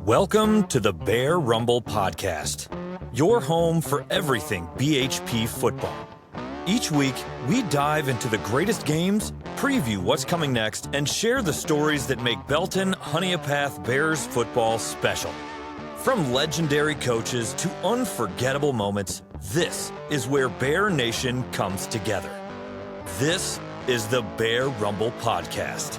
Welcome to the Bear Rumble Podcast, your home for everything BHP football. Each week, we dive into the greatest games, preview what's coming next, and share the stories that make Belton Honeypath Bears football special. From legendary coaches to unforgettable moments, this is where Bear Nation comes together. This is the Bear Rumble Podcast.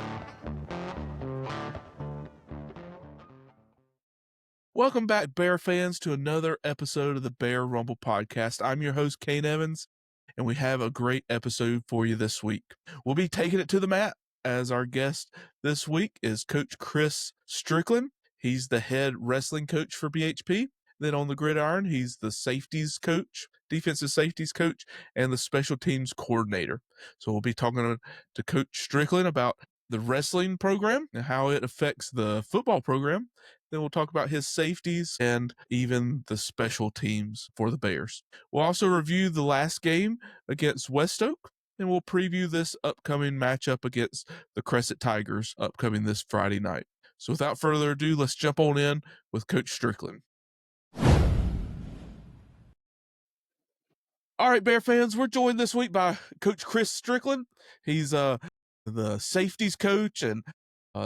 Welcome back, Bear fans, to another episode of the Bear Rumble Podcast. I'm your host, Kayne Evans, and we have a great episode for you this week. We'll be taking it to the mat, as our guest this week is Coach Chris Strickland. He's the head wrestling coach for BHP. Then on the gridiron, he's the safeties coach, defensive safeties coach, and the special teams coordinator. So we'll be talking to Coach Strickland about the wrestling program and how it affects the football program. Then we'll talk about his safeties and even the special teams for the Bears. We'll also review the last game against West Oak, and we'll preview this upcoming matchup against the Crescent Tigers upcoming this Friday night. So without further ado, let's jump on in with Coach Strickland. All right, Bear fans, we're joined this week by Coach Chris Strickland. He's the safeties coach and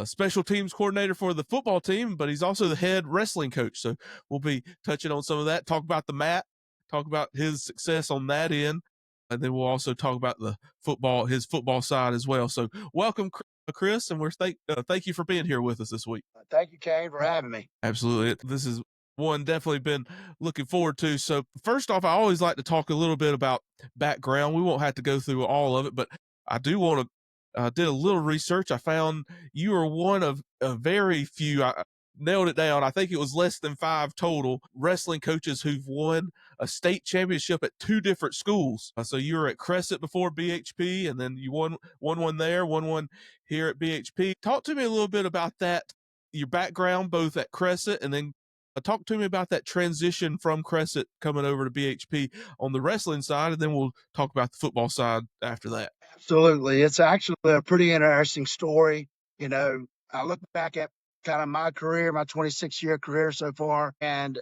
special teams coordinator for the football team, but he's also the head wrestling coach. So we'll be touching on some of that, talk about the mat, talk about his success on that end, and then we'll also talk about his football side as well. So welcome, Chris, and we're thank you for being here with us this week. Thank you, Kayne, for having me. Absolutely. This is one definitely been looking forward to. So first off, I always like to talk a little bit about background. We won't have to go through all of it, but I do want to did a little research. I found you are one of a very few, I nailed it down, I think it was less than 5 total wrestling coaches who've won a state championship at 2 different schools. So you were at Crescent before BHP, and then you won one there, won one here at BHP. Talk to me a little bit about that, your background both at Crescent, and then talk to me about that transition from Crescent coming over to BHP on the wrestling side, and then we'll talk about the football side after that. Absolutely. It's actually a pretty interesting story. You know, I look back at kind of my career, my 26-year career so far, and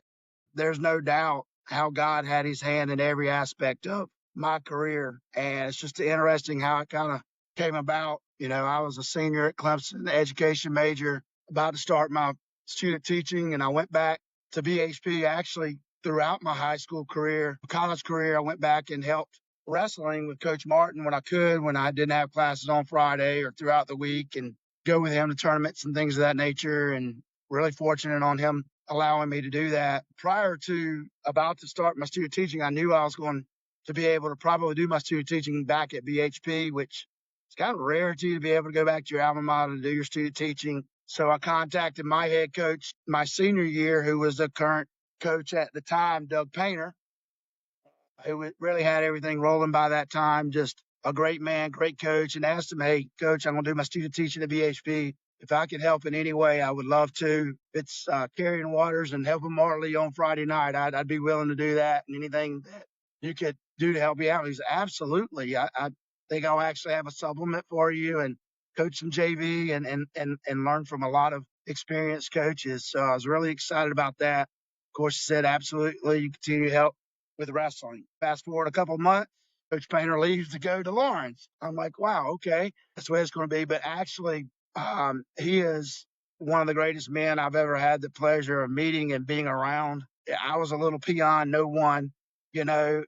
there's no doubt how God had his hand in every aspect of my career. And it's just interesting how it kind of came about. You know, I was a senior at Clemson, an education major, about to start my student teaching, and I went back to BHP actually throughout my high school career. College career, I went back and helped wrestling with Coach Martin when I could, when I didn't have classes on Friday or throughout the week, and go with him to tournaments and things of that nature, and really fortunate on him allowing me to do that. Prior to about to start my student teaching, I knew I was going to be able to probably do my student teaching back at BHP, which is kind of a rarity to be able to go back to your alma mater to do your student teaching. So I contacted my head coach my senior year, who was the current coach at the time, Doug Painter, who really had everything rolling by that time, just a great man, great coach, and asked him, hey, Coach, I'm going to do my student teaching at BHP. If I could help in any way, I would love to. If it's carrying waters and helping Marley on Friday night, I'd be willing to do that, and anything that you could do to help me out. He said, absolutely. I think I'll actually have a supplement for you and coach some JV and learn from a lot of experienced coaches. So I was really excited about that. Of course, he said, absolutely, you continue to help with wrestling. Fast forward a couple of months, Coach Painter leaves to go to Lawrence. I'm like, wow, okay, that's the way it's going to be. But actually, he is one of the greatest men I've ever had the pleasure of meeting and being around. I was a little peon, no one, you know,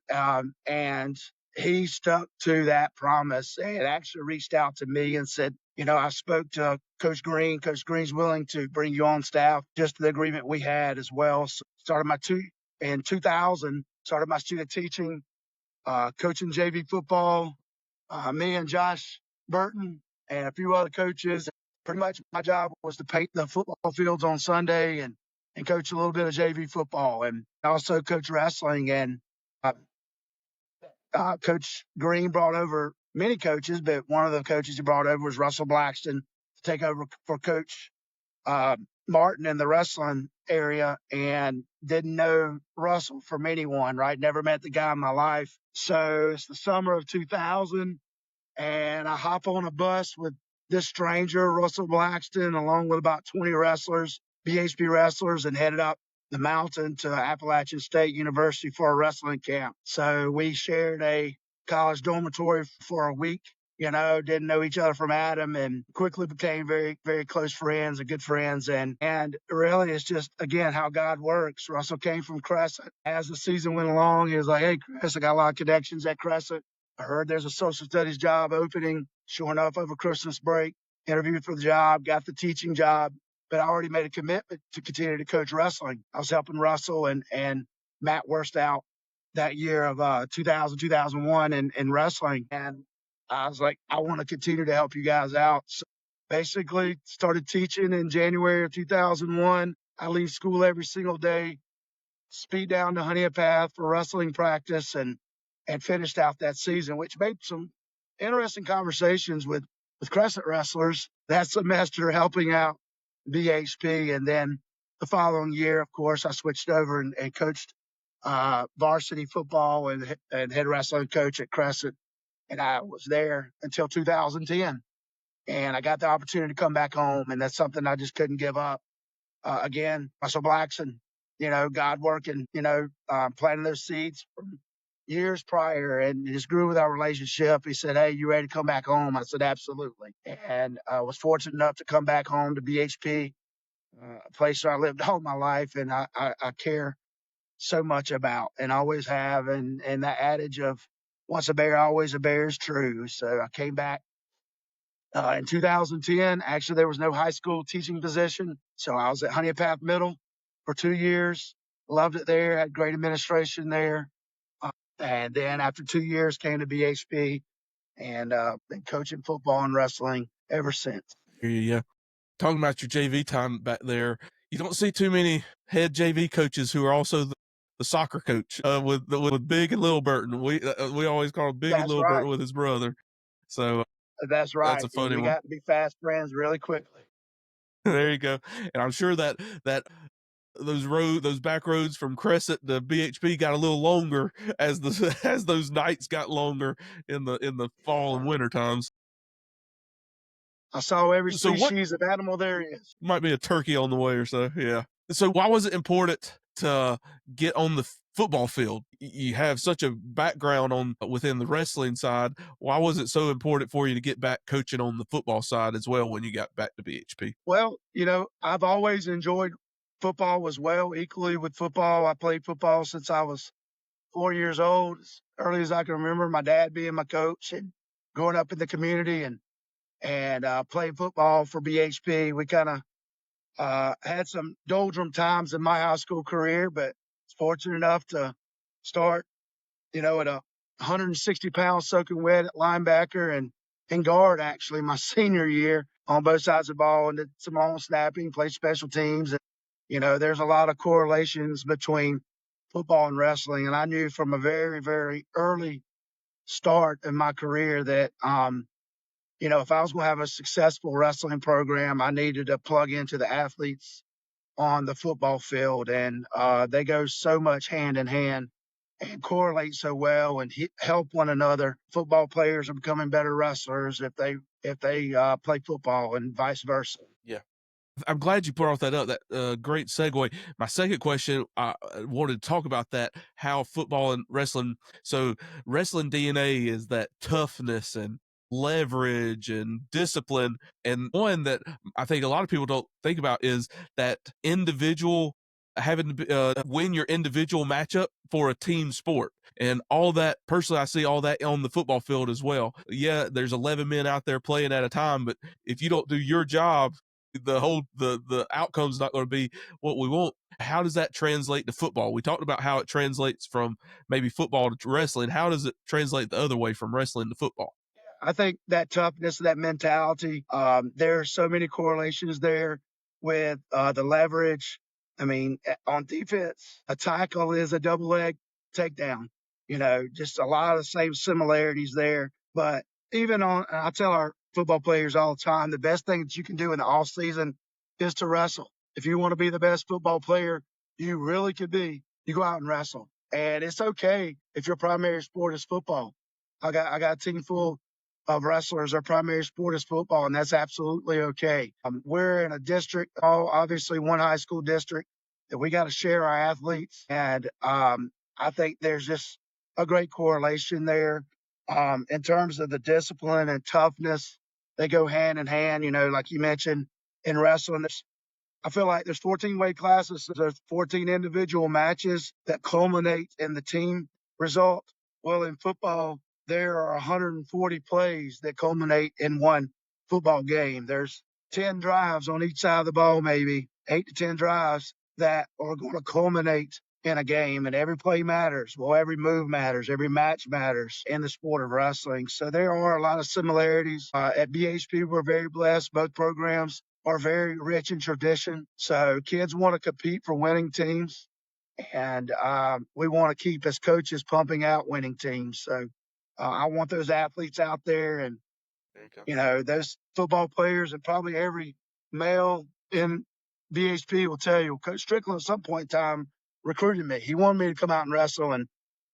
and he stuck to that promise and actually reached out to me and said, you know, I spoke to Coach Green. Coach Green's willing to bring you on staff, just the agreement we had as well. So started in 2000, started my student teaching, coaching JV football, me and Josh Burton and a few other coaches. Pretty much my job was to paint the football fields on Sunday and coach a little bit of JV football, and also coach wrestling. And Coach Green brought over many coaches, but one of the coaches he brought over was Russell Blackston to take over for Coach Martin in the wrestling area, and didn't know Russell from anyone, right? Never met the guy in my life. So it's the summer of 2000, and I hop on a bus with this stranger, Russell Blackston, along with about 20 wrestlers. BHP wrestlers and headed up the mountain to Appalachian State University for a wrestling camp. So we shared a college dormitory for a week. Didn't know each other from Adam and quickly became very, very close friends and good friends. And really, it's just, again, how God works. Russell came from Crescent. As the season went along, he was like, hey, Chris, I got a lot of connections at Crescent. I heard there's a social studies job opening. Sure enough, over Christmas break, interviewed for the job, got the teaching job, but I already made a commitment to continue to coach wrestling. I was helping Russell and Matt Worstow that year of 2000, 2001 in wrestling. And I was like, I want to continue to help you guys out. So basically started teaching in January of 2001. I leave school every single day, speed down to Honea Path for wrestling practice and finished out that season, which made some interesting conversations with Crescent wrestlers that semester helping out BHP. And then the following year, of course, I switched over and coached varsity football and head wrestling coach at Crescent. And I was there until 2010. And I got the opportunity to come back home. And that's something I just couldn't give up. Again, Russell Blackson, God working, planting those seeds from years prior and just grew with our relationship. He said, hey, you ready to come back home? I said, absolutely. And I was fortunate enough to come back home to BHP, a place where I lived all my life and I care so much about and always have. And that adage of once a bear, always a bear is true. So I came back in 2010. Actually, there was no high school teaching position. So I was at Honea Path Middle for 2 years. Loved it there. Had great administration there. And then after 2 years, came to BHP and been coaching football and wrestling ever since. Yeah. Talking about your JV time back there, you don't see too many head JV coaches who are also the soccer coach with Big and Little Burton. We always call him Big and That's Little right. Burton with his brother. So That's right. that's a funny we one. got to be fast friends really quickly. There you go. And I'm sure that those back roads from Crescent to BHP got a little longer as those nights got longer in the fall and winter times. I saw every So species of animal there is. might be a turkey on the way or so. Yeah. So why was it important to get on the football field? You have such a background within the wrestling side. Why was it so important for you to get back coaching on the football side as well when you got back to BHP? Well, I've always enjoyed football as well, equally with football. I played football since I was 4 years old, as early as I can remember, my dad being my coach and growing up in the community and playing football for BHP. We kind of had some doldrum times in my high school career, but was fortunate enough to start, at a 160-pound soaking wet at linebacker and guard actually my senior year on both sides of the ball and did some long snapping, played special teams. And, there's a lot of correlations between football and wrestling. And I knew from a very, very early start in my career that, if I was going to have a successful wrestling program, I needed to plug into the athletes on the football field. And they go so much hand in hand and correlate so well and help one another. Football players are becoming better wrestlers if they play football and vice versa. Yeah. I'm glad you brought that up. That great segue. My second question, I wanted to talk about that, how football and wrestling. So wrestling DNA is that toughness and leverage and discipline. And one that I think a lot of people don't think about is that individual having to win your individual matchup for a team sport. And all that, personally, I see all that on the football field as well. Yeah, there's 11 men out there playing at a time, but if you don't do your job, the outcome's not going to be what we want. How does that translate to football? We talked about how it translates from maybe football to wrestling. How does it translate the other way from wrestling to football? I think that toughness, that mentality, there are so many correlations there with the leverage. I mean, on defense, a tackle is a double leg takedown. Just a lot of the same similarities there. But even I tell our football players all the time, the best thing that you can do in the off season is to wrestle. If you want to be the best football player you really could be, you go out and wrestle. And it's okay if your primary sport is football. I got a team full of wrestlers, their primary sport is football, and that's absolutely okay. We're in a district, obviously one high school district, that we got to share our athletes. And I think there's just a great correlation there. In terms of the discipline and toughness, they go hand in hand. Like you mentioned in wrestling, I feel like there's 14 weight classes. So there's 14 individual matches that culminate in the team result. Well, in football, there are 140 plays that culminate in one football game. There's 10 drives on each side of the ball, maybe 8 to 10 drives that are going to culminate in a game, and every play matters. Well, every move matters. Every match matters in the sport of wrestling. So there are a lot of similarities. At BHP, we're very blessed. Both programs are very rich in tradition. So kids want to compete for winning teams, and we want to keep, as coaches, pumping out winning teams. So I want those athletes out there, and those football players, and probably every male in BHP will tell you, Coach Strickland at some point in time recruited me. He wanted me to come out and wrestle, and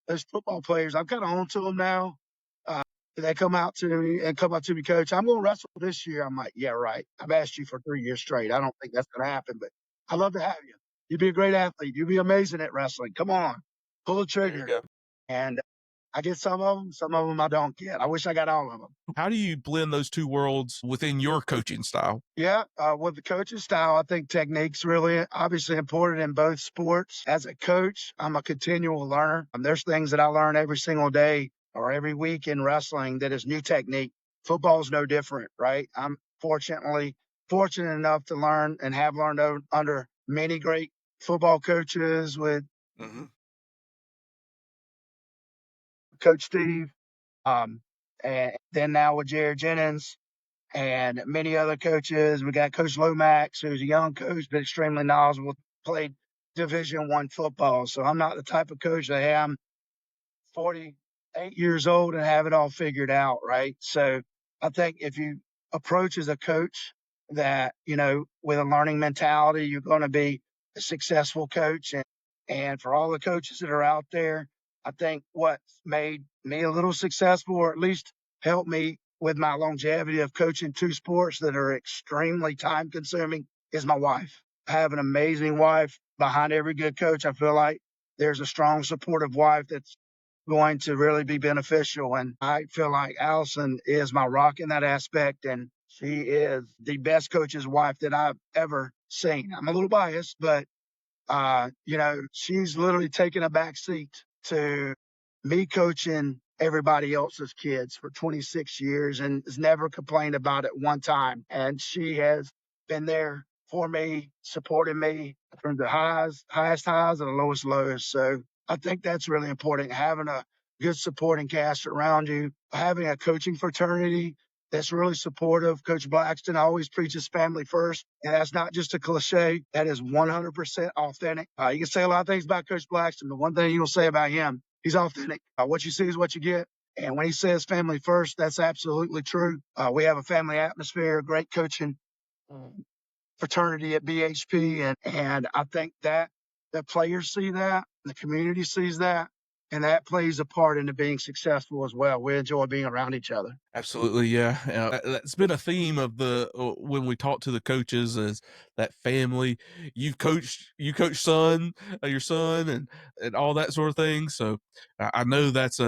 those football players, I'm kind of on to them now. They come up to me, Coach, I'm going to wrestle this year. I'm like, yeah, right. I've asked you for 3 years straight. I don't think that's going to happen, but I'd love to have you. You'd be a great athlete. You'd be amazing at wrestling. Come on, pull the trigger. And I get some of them I don't get. I wish I got all of them. How do you blend those two worlds within your coaching style? Yeah, with the coaching style, I think technique's really obviously important in both sports. As a coach, I'm a continual learner. There's things that I learn every single day or every week in wrestling that is new technique. Football's no different, right? I'm fortunate enough to learn and have learned under many great football coaches with Coach Steve, and then now with Jared Jennings and many other coaches. We got Coach Lomax, who's a young coach but extremely knowledgeable, played Division I football. So I'm not the type of coach that, hey, I'm 48 years old and have it all figured out, right? So I think if you approach as a coach that, with a learning mentality, you're going to be a successful coach. And for all the coaches that are out there, I think what's made me a little successful, or at least helped me with my longevity of coaching two sports that are extremely time consuming, is my wife. I have an amazing wife. Behind every good coach, I feel like there's a strong, supportive wife that's going to really be beneficial. And I feel like Allison is my rock in that aspect. And she is the best coach's wife that I've ever seen. I'm a little biased, but she's literally taken a back seat to me coaching everybody else's kids for 26 years and has never complained about it one time. And she has been there for me, supporting me from the highest highs and the lowest lows. So I think that's really important, having a good supporting cast around you, having a coaching fraternity that's really supportive. Coach Blackston always preaches family first, and that's not just a cliche. That is 100% authentic. You can say a lot of things about Coach Blackston, but one thing you'll say about him, he's authentic. What you see is what you get. And when he says family first, that's absolutely true. We have a family atmosphere, great coaching fraternity at BHP, and I think that the players see that, the community sees that, and that plays a part into being successful as well. We enjoy being around each other. Absolutely, yeah. That's been a theme of the when we talk to the coaches, is that family. You coach your son, and all that sort of thing. So I know that's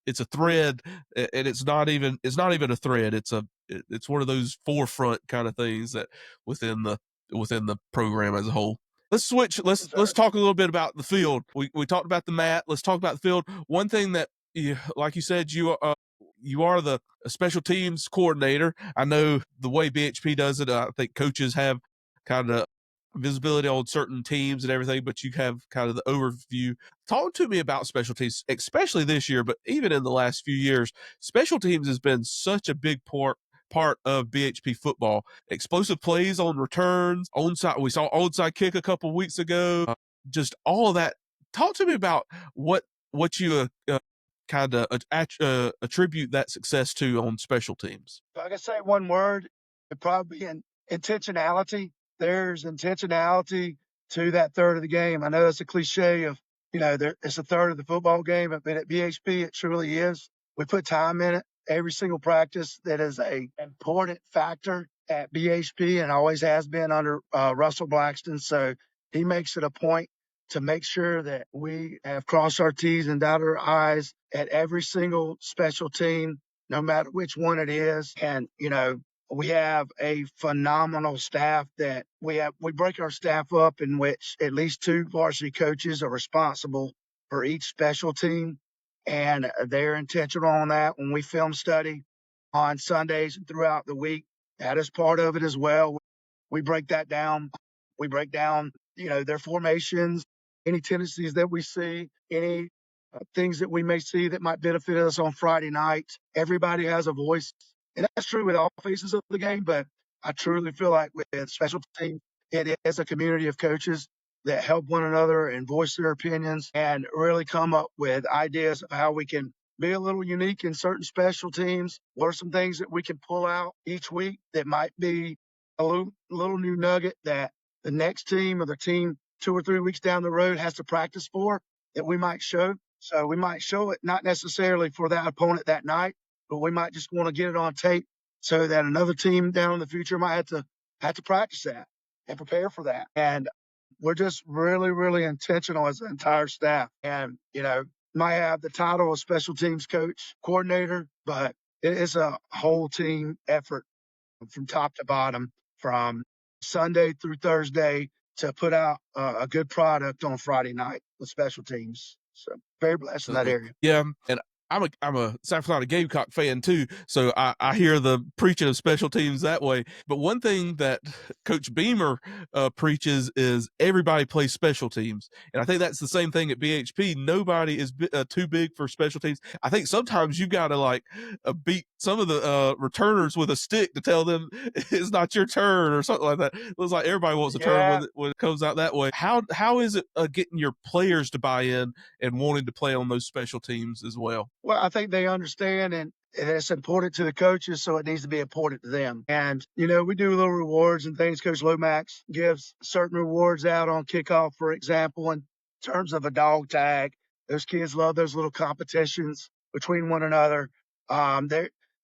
it's a thread, and it's not even a thread. It's one of those forefront kind of things that within the program as a whole. Let's switch. Let's talk a little bit about the field. We talked about the mat. Let's talk about the field. One thing that, like you said, you are the special teams coordinator. I know the way BHP does it. I think coaches have kind of visibility on certain teams and everything, but you have kind of the overview. Talk to me about special teams, especially this year, but even in the last few years, special teams has been such a big part of BHP football. Explosive plays on returns, onside. We saw onside kick a couple of weeks ago. Just all of that. Talk to me about what you kind of attribute that success to on special teams. If I could say one word, it'd probably be intentionality. There's intentionality to that third of the game. I know it's a cliche of, it's a third of the football game, but at BHP, it truly is. We put time in it. every single practice that is a important factor at BHP and always has been under Russell Blackston. So he makes it a point to make sure that we have crossed our T's and dotted our I's at every single special team, no matter which one it is. And, we have a phenomenal staff that we break our staff up in which at least two varsity coaches are responsible for each special team. And they're intentional on that when we film study on Sundays and throughout the week. That is part of it as well. We break that down. We break down, their formations, any tendencies that we see, any things that we may see that might benefit us on Friday night. Everybody has a voice. And that's true with all phases of the game, but I truly feel like with special teams, it is a community of coaches that help one another and voice their opinions and really come up with ideas of how we can be a little unique in certain special teams. What are some things that we can pull out each week that might be a little new nugget that the next team or the team 2 or 3 weeks down the road has to practice for that we might show. So we might show it not necessarily for that opponent that night, but we might just want to get it on tape so that another team down in the future might have to practice that and prepare for that. And we're just really, really intentional as an entire staff. And, might have the title of special teams coach, coordinator, but it is a whole team effort from top to bottom, from Sunday through Thursday to put out a good product on Friday night with special teams. So very blessed in that area. Yeah, and I'm a South Carolina Gamecock fan too, so I hear the preaching of special teams that way. But one thing that Coach Beamer preaches is everybody plays special teams, and I think that's the same thing at BHP. Nobody is too big for special teams. I think sometimes you got to beat some of the returners with a stick to tell them it's not your turn or something like that. It looks like everybody wants a turn when it comes out that way. How is it getting your players to buy in and wanting to play on those special teams as well? Well, I think they understand and it's important to the coaches, so it needs to be important to them. And, we do little rewards and things. Coach Lomax gives certain rewards out on kickoff, for example, in terms of a dog tag. Those kids love those little competitions between one another.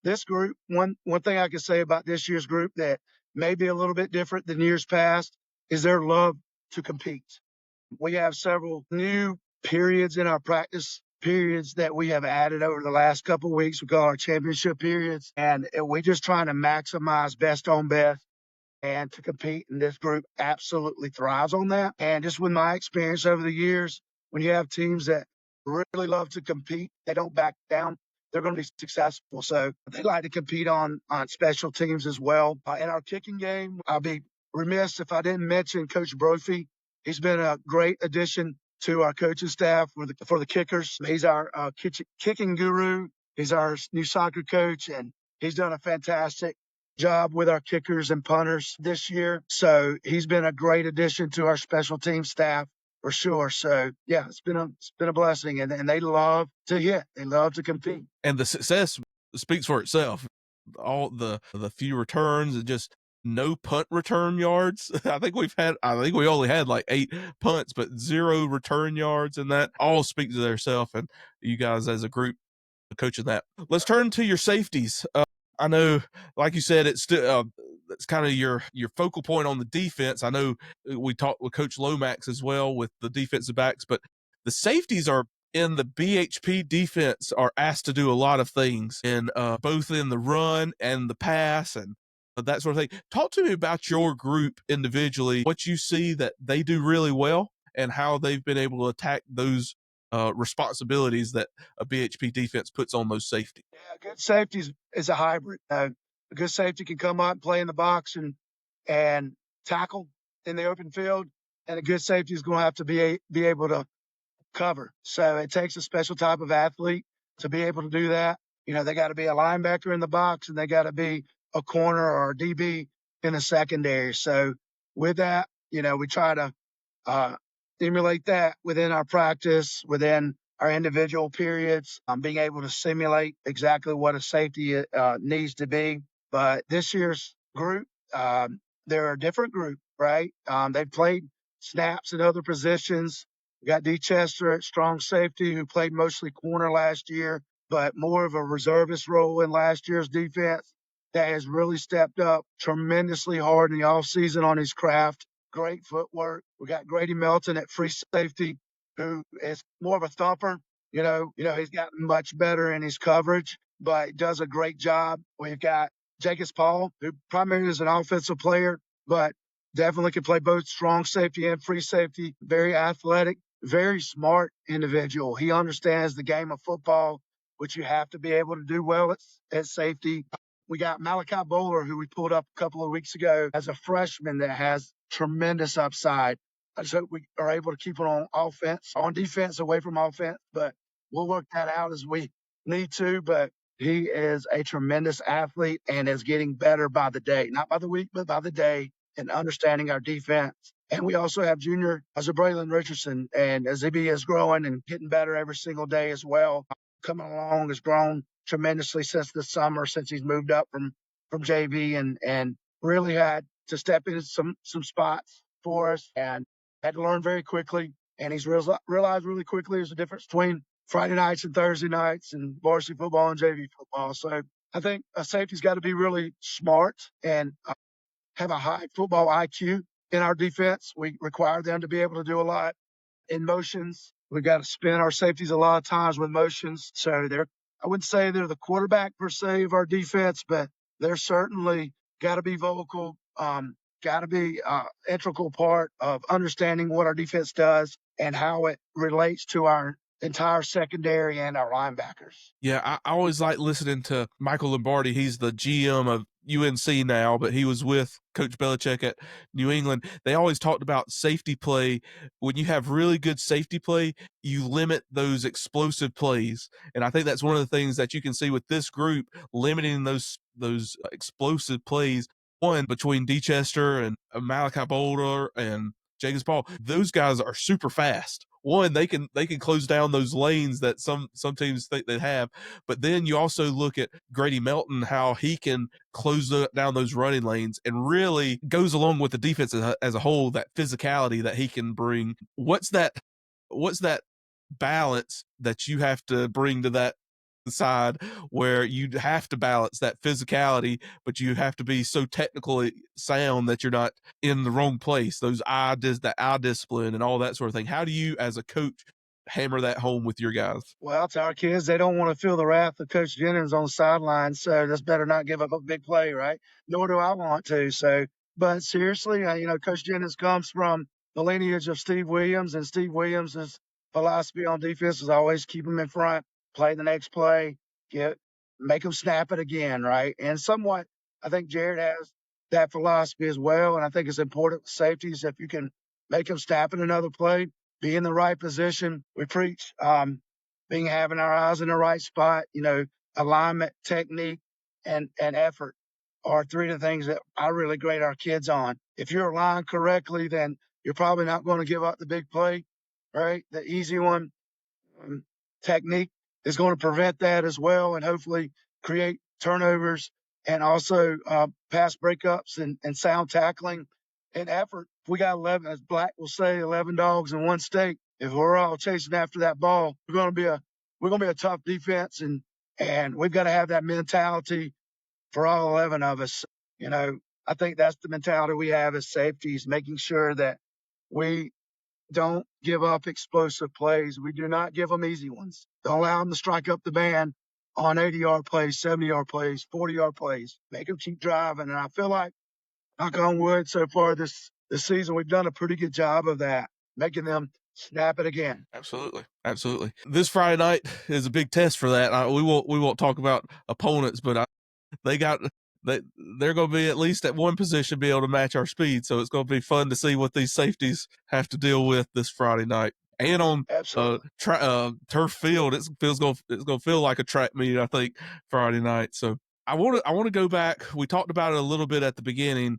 This group, one thing I can say about this year's group that may be a little bit different than years past is their love to compete. We have several new periods in our practice periods that we have added over the last couple of weeks. We call our championship periods, and we're just trying to maximize best on best and to compete. And this group absolutely thrives on that. And just with my experience over the years, when you have teams that really love to compete, they don't back down, they're going to be successful. So they like to compete on special teams as well. In our kicking game, I'll be remiss if I didn't mention Coach Brophy. He's been a great addition to our coaching staff for the kickers. He's our kicking guru. He's our new soccer coach, and he's done a fantastic job with our kickers and punters this year. So he's been a great addition to our special team staff for sure. So yeah, it's been a blessing, and they love to hit. They love to compete, and the success speaks for itself. All the few returns and just no punt return yards. I think we only had 8 punts, but 0 return yards, and that all speaks to themselves. And you guys as a group coaching that. Let's turn to your safeties. I know, like you said, it's still it's kind of your focal point on the defense. I know we talked with Coach Lomax as well with the defensive backs, but the safeties are in the BHP defense are asked to do a lot of things in both in the run and the pass and that sort of thing. Talk to me about your group individually, what you see that they do really well and how they've been able to attack those responsibilities that a BHP defense puts on those safeties. Yeah, good safety is a hybrid. A good safety can come up and play in the box and tackle in the open field, and a good safety is going to have to be able to cover. So it takes a special type of athlete to be able to do that. They got to be a linebacker in the box, and they got to be a corner or a DB in the secondary. So with that, we try to emulate that within our practice, within our individual periods, being able to simulate exactly what a safety needs to be. But this year's group, they're a different group, right? They've played snaps in other positions. We got D. Chester at strong safety, who played mostly corner last year. but more of a reservist role in last year's defense that has really stepped up tremendously hard in the offseason on his craft. Great footwork. We got Grady Melton at free safety, who is more of a thumper. He's gotten much better in his coverage, but does a great job. We've got Jacobs Paul, who primarily is an offensive player, but definitely can play both strong safety and free safety. Very athletic, very smart individual. He understands the game of football, which you have to be able to do well at safety. We got Malachi Bowler, who we pulled up a couple of weeks ago as a freshman that has tremendous upside. I just hope we are able to keep it on defense, away from offense, but we'll work that out as we need to. But he is a tremendous athlete and is getting better by the day, not by the week, but by the day, in understanding our defense. And we also have junior Braylon Richardson, and Azibi is growing and getting better every single day as well. Coming along, has grown tremendously since the summer, since he's moved up from JV and really had to step into some spots for us and had to learn very quickly. And he's realized really quickly there's a difference between Friday nights and Thursday nights and varsity football and JV football. So I think a safety's got to be really smart and have a high football IQ in our defense. We require them to be able to do a lot in motions. We've got to spin our safeties a lot of times with motions. So I wouldn't say they're the quarterback per se of our defense, but they're certainly got to be vocal, got to be an integral part of understanding what our defense does and how it relates to our entire secondary and our linebackers. Yeah, I always like listening to Michael Lombardi. He's the GM of UNC now, but he was with Coach Belichick at New England. They always talked about safety play. When you have really good safety play, you limit those explosive plays. And I think that's one of the things that you can see with this group, limiting those explosive plays. One, between Chester and Malachi Boulder and Jacobs Paul, those guys are super fast. One, they can close down those lanes that some teams think they have, but then you also look at Grady Melton, how he can close down those running lanes, and really goes along with the defense as a whole. That physicality that he can bring. What's that balance that you have to bring to that side, where you have to balance that physicality, but you have to be so technically sound that you're not in the wrong place, that eye discipline and all that sort of thing? How do you, as a coach, hammer that home with your guys? Well, to our kids, they don't want to feel the wrath of Coach Jennings on the sideline, so that's better not give up a big play, right? Nor do I want to. So, but seriously, Coach Jennings comes from the lineage of Steve Williams, and Steve Williams' philosophy on defense is always keep them in front, play the next play, make them snap it again, right? And somewhat, I think Jared has that philosophy as well, and I think it's important with safeties if you can make them snap in another play, be in the right position. We preach having our eyes in the right spot, alignment, technique, and effort are three of the things that I really grade our kids on. If you're aligned correctly, then you're probably not going to give up the big play, right? The easy one. Technique is going to prevent that as well, and hopefully create turnovers and also pass breakups and sound tackling and effort. If we got 11, as Black will say, 11 dogs in one steak, if we're all chasing after that ball, we're going to be a tough defense, and we've got to have that mentality for all 11 of us. I think that's the mentality we have as safeties, making sure that we don't give up explosive plays. We do not give them easy ones. Don't allow them to strike up the band on 80-yard plays, 70-yard plays, 40-yard plays. Make them keep driving. And I feel like, knock on wood, so far this season, we've done a pretty good job of that, making them snap it again. Absolutely. This Friday night is a big test for that. We won't talk about opponents, but they're going to be at least at one position be able to match our speed. So it's going to be fun to see what these safeties have to deal with this Friday night. And on turf field, it's going to feel like a track meet, I think, Friday night. So I want to go back. We talked about it a little bit at the beginning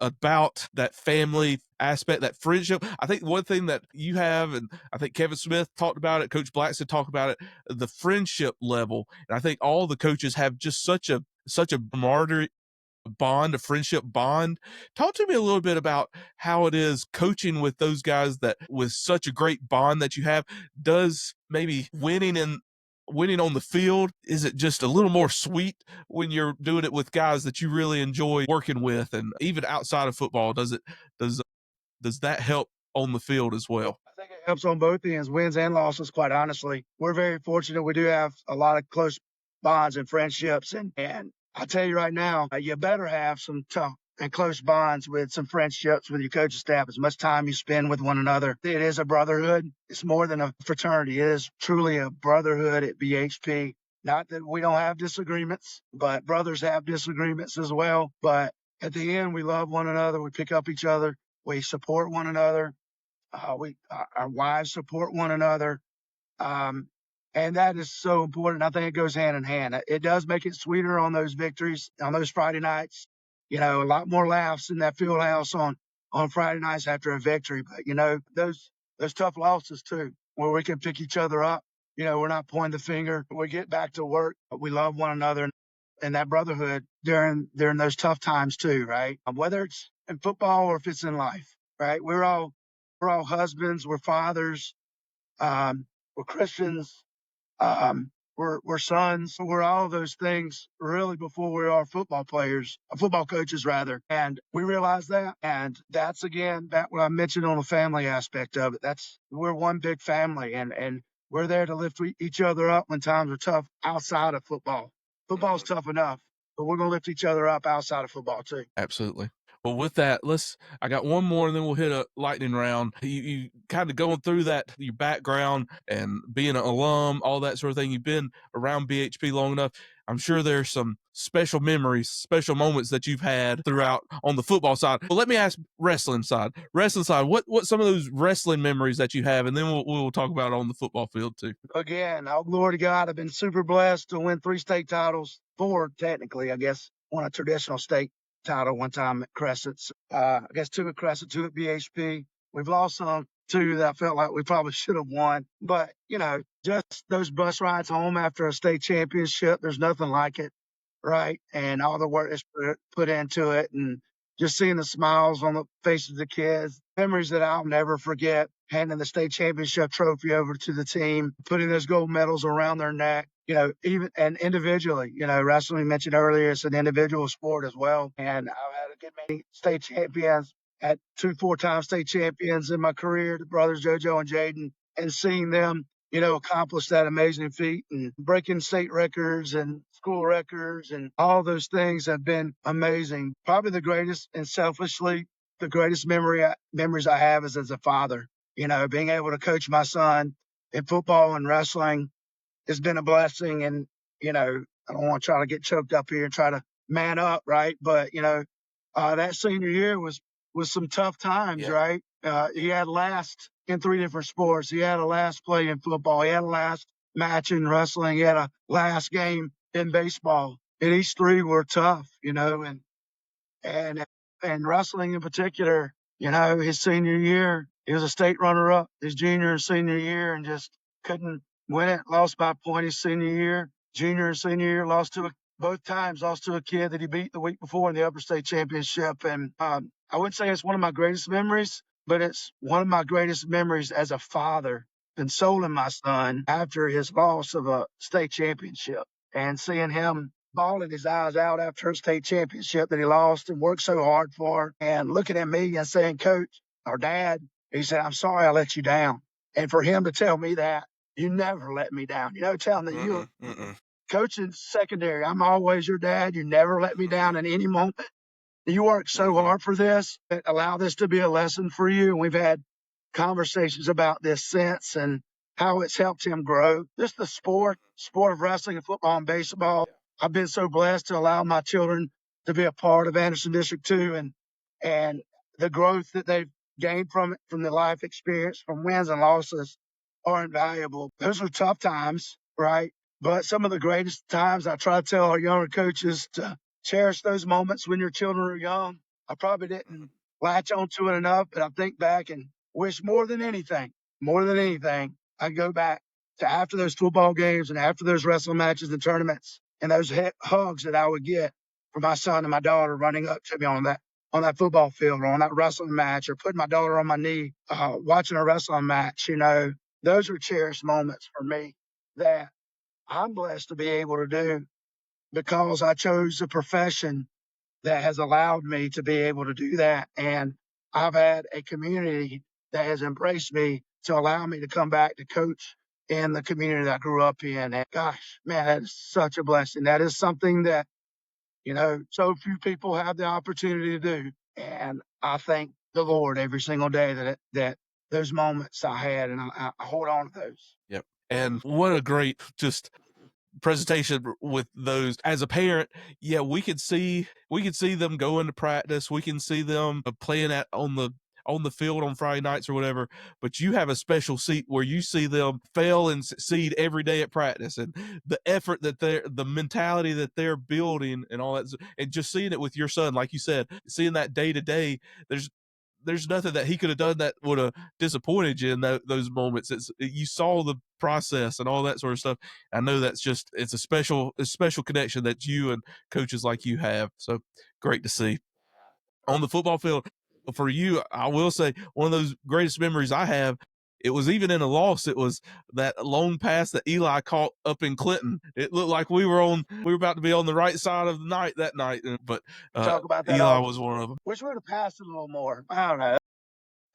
about that family aspect, that friendship. I think one thing that you have, and I think Kevin Smith talked about it, Coach Blackson talked about it, the friendship level. And I think all the coaches have just such a camaraderie bond, a friendship bond. Talk to me a little bit about how it is coaching with those guys that with such a great bond that you have. Does maybe winning in winning on the field? Is it just a little more sweet when you're doing it with guys that you really enjoy working with? And even outside of football, does that help on the field as well? I think it helps on both ends, wins and losses, quite honestly. We're very fortunate. We do have a lot of close bonds and friendships. And I tell you right now, you better have some tough and close bonds with some friendships with your coaching staff, as much time you spend with one another. It is a brotherhood. It's more than a fraternity. It is truly a brotherhood at BHP. Not that we don't have disagreements, but brothers have disagreements as well. But at the end, we love one another. We pick up each other. We support one another. Our wives support one another. Um, and that is so important. I think it goes hand in hand. It does make it sweeter on those victories, on those Friday nights. You know, a lot more laughs in that field house on Friday nights after a victory. But, you know, those tough losses too, where we can pick each other up. You know, we're not pointing the finger. We get back to work. We love one another and that brotherhood during those tough times too, right? Whether it's in football or if it's in life, right? We're all husbands, we're fathers, we're Christians, we're sons, we're all those things really before we are football players, football coaches rather. And we realize that. And that's again, back what I mentioned on the family aspect of it. We're one big family and we're there to lift each other up when times are tough outside of football. Football's tough enough, but we're going to lift each other up outside of football too. Absolutely. Well, with that, I got one more and then we'll hit a lightning round. You kind of going through that, your background and being an alum, all that sort of thing. You've been around BHP long enough. I'm sure there's some special memories, special moments that you've had throughout on the football side. Well, let me ask wrestling side. Wrestling side, what some of those wrestling memories that you have, and then we'll talk about it on the football field too. Again, all glory to God. I've been super blessed to win 3 state titles, 4 technically, I guess. Won a traditional state title one time at Crescent. I guess 2 at Crescent, 2 at BHP. We've lost some 2 that I felt like we probably should have won. But, you know, just those bus rides home after a state championship, there's nothing like it, right? And all the work that's put into it and just seeing the smiles on the faces of the kids, memories that I'll never forget, handing the state championship trophy over to the team, putting those gold medals around their neck, you know, even and individually, you know, wrestling we mentioned earlier, it's an individual sport as well. And I've had a good many state champions, had 2 4-time state champions in my career, the brothers JoJo and Jaden, and seeing them, you know, accomplish that amazing feat and breaking state records and school records and all those things have been amazing. Probably the greatest and selfishly, the greatest memories I have is as a father, you know, being able to coach my son in football and wrestling has been a blessing. And, you know, I don't want to try to get choked up here and try to man up, right? But, you know, that senior year was some tough times, right? He had last in 3 different sports. He had a last play in football. He had a last match in wrestling. He had a last game in baseball. And each 3 were tough, you know, and and wrestling in particular, you know, his senior year, he was a state runner-up his junior and senior year and just couldn't win it. Lost by a point his senior year. Junior and senior year, both times lost to a kid that he beat the week before in the upper state championship. And I wouldn't say it's one of my greatest memories, but it's one of my greatest memories as a father, consoling my son after his loss of a state championship and seeing him bawling his eyes out after a state championship that he lost and worked so hard for, and looking at me and saying, Coach or Dad, he said, I'm sorry I let you down. And for him to tell me that, you never let me down. You know, telling that you coaching secondary, I'm always your dad. You never let me down in any moment. You worked so hard for this. Allow this to be a lesson for you. And we've had conversations about this since and how it's helped him grow. Just the sport of wrestling and football and baseball. I've been so blessed to allow my children to be a part of Anderson District 2 and the growth that they've gained from it, from the life experience, from wins and losses are invaluable. Those are tough times, right? But some of the greatest times, I try to tell our younger coaches to cherish those moments when your children are young. I probably didn't latch onto it enough, but I think back and wish more than anything, I go back to after those football games and after those wrestling matches and tournaments and those hugs that I would get from my son and my daughter running up to me on that football field or on that wrestling match or putting my daughter on my knee, watching a wrestling match. You know, those are cherished moments for me that I'm blessed to be able to do because I chose a profession that has allowed me to be able to do that. And I've had a community that has embraced me to allow me to come back to coach in the community that I grew up in. And gosh, man, that is such a blessing. That is something that, so few people have the opportunity to do. And I thank the Lord every single day that those moments I had, and I hold on to those. Yep. And what a great just presentation with those. As a parent, yeah, we could see them go into practice. We can see them playing on the field on Friday nights or whatever, but you have a special seat where you see them fail and succeed every day at practice, and the effort that the mentality that they're building and all that, and just seeing it with your son, like you said, seeing that day to day. There's nothing that he could have done that would have disappointed you in those moments. You saw the process and all that sort of stuff. I know it's a special connection that you and coaches like you have. So great to see. On the football field, for you, I will say one of those greatest memories I have, it was even in a loss. It was that long pass that Eli caught up in Clinton. It looked like we were about to be on the right side of the night that night, but Talk about that Eli was one of them. Wish we would have passed it a little more. I don't know.